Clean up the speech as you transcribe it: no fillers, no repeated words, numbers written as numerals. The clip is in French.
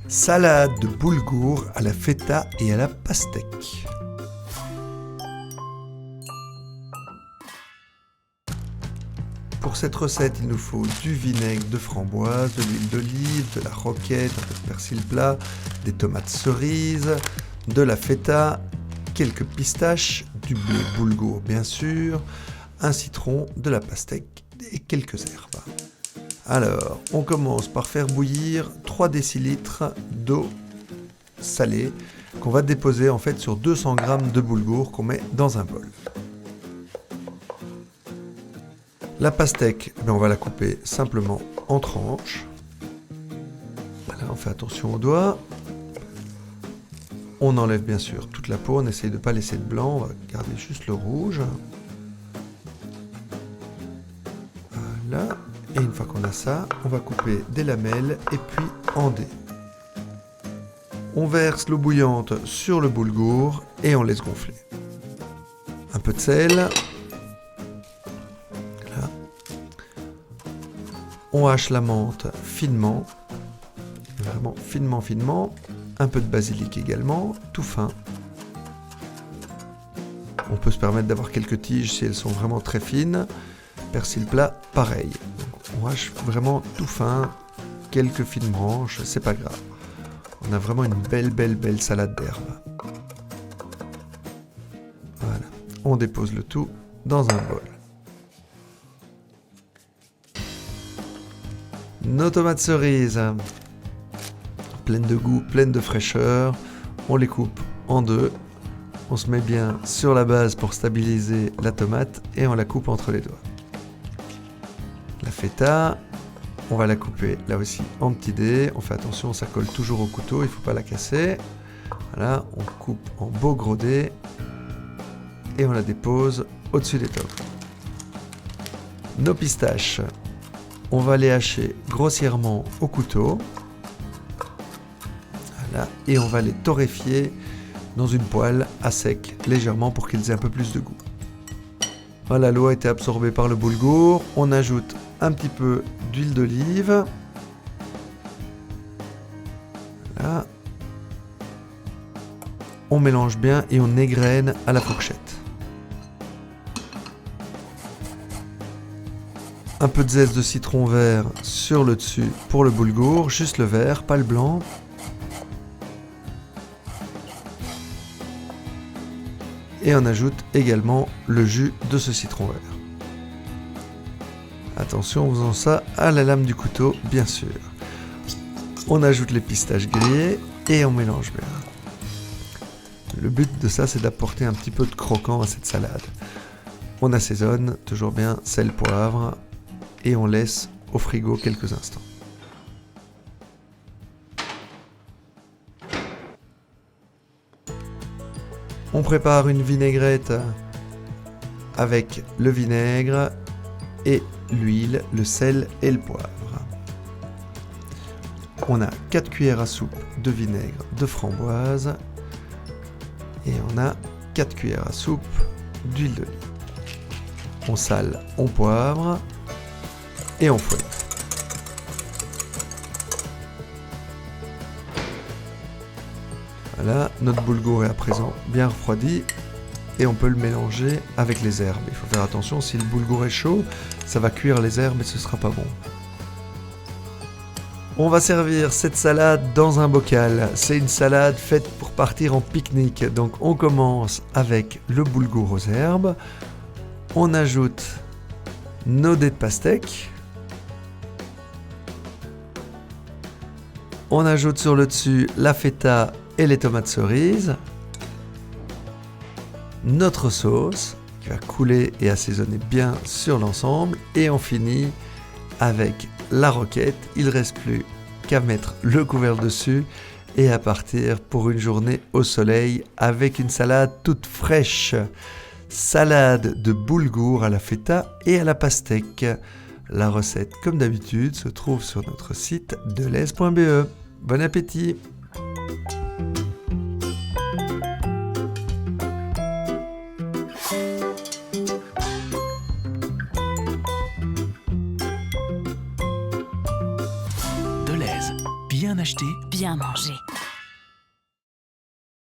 Salade de boulgour à la feta et à la pastèque. Pour cette recette, il nous faut du vinaigre de framboise, de l'huile d'olive, de la roquette, un peu de persil plat, des tomates cerises, de la feta, quelques pistaches, du blé boulgour bien sûr, un citron, de la pastèque et quelques herbes. Alors, on commence par faire bouillir 3 décilitres d'eau salée qu'on va déposer en fait sur 200 g de boulgour qu'on met dans un bol. La pastèque, on va la couper simplement en tranches. Voilà, on fait attention aux doigts. On enlève bien sûr toute la peau, on essaye de ne pas laisser de blanc, on va garder juste le rouge. Voilà, et une fois qu'on a ça, on va couper des lamelles et puis en dés. On verse l'eau bouillante sur le boulgour et on laisse gonfler. Un peu de sel. On hache la menthe finement, vraiment finement, un peu de basilic également, tout fin. On peut se permettre d'avoir quelques tiges si elles sont vraiment très fines. Persil plat, pareil. Donc, on hache vraiment tout fin, quelques fines branches, c'est pas grave. On a vraiment une belle salade d'herbes. Voilà, on dépose le tout dans un bol. Nos tomates cerises, pleines de goût, pleines de fraîcheur, on les coupe en deux, on se met bien sur la base pour stabiliser la tomate et on la coupe entre les doigts. La feta, on va la couper là aussi en petits dés, on fait attention, ça colle toujours au couteau, il ne faut pas la casser. Voilà, on coupe en beaux gros dés et on la dépose au-dessus des tomates. Nos pistaches. On va les hacher grossièrement au couteau. Voilà, et on va les torréfier dans une poêle à sec, légèrement pour qu'ils aient un peu plus de goût. Voilà, l'eau a été absorbée par le boulgour. On ajoute un petit peu d'huile d'olive. Voilà. On mélange bien et on égrène à la fourchette. Un peu de zeste de citron vert sur le dessus pour le boulgour, juste le vert, pas le blanc. Et on ajoute également le jus de ce citron vert. Attention en faisant ça à la lame du couteau, bien sûr. On ajoute les pistaches grillées et on mélange bien. Le but de ça, c'est d'apporter un petit peu de croquant à cette salade. On assaisonne, toujours bien, sel, poivre. Et on laisse au frigo quelques instants. On prépare une vinaigrette avec le vinaigre et l'huile, le sel et le poivre. On a 4 cuillères à soupe de vinaigre de framboise et on a 4 cuillères à soupe d'huile d'olive. On sale, on poivre. Et on fouette. Voilà, notre boulgour est à présent bien refroidi et on peut le mélanger avec les herbes. Il faut faire attention, si le boulgour est chaud, ça va cuire les herbes et ce sera pas bon. On va servir cette salade dans un bocal. C'est une salade faite pour partir en pique-nique. Donc on commence avec le boulgour aux herbes. On ajoute nos dés de pastèque. On ajoute sur le dessus la feta et les tomates cerises. Notre sauce qui va couler et assaisonner bien sur l'ensemble. Et on finit avec la roquette. Il ne reste plus qu'à mettre le couvercle dessus et à partir pour une journée au soleil avec une salade toute fraîche. Salade de boulgour à la feta et à la pastèque. La recette, comme d'habitude, se trouve sur notre site delez.be. Bon appétit! Delez, bien acheter, Bien manger.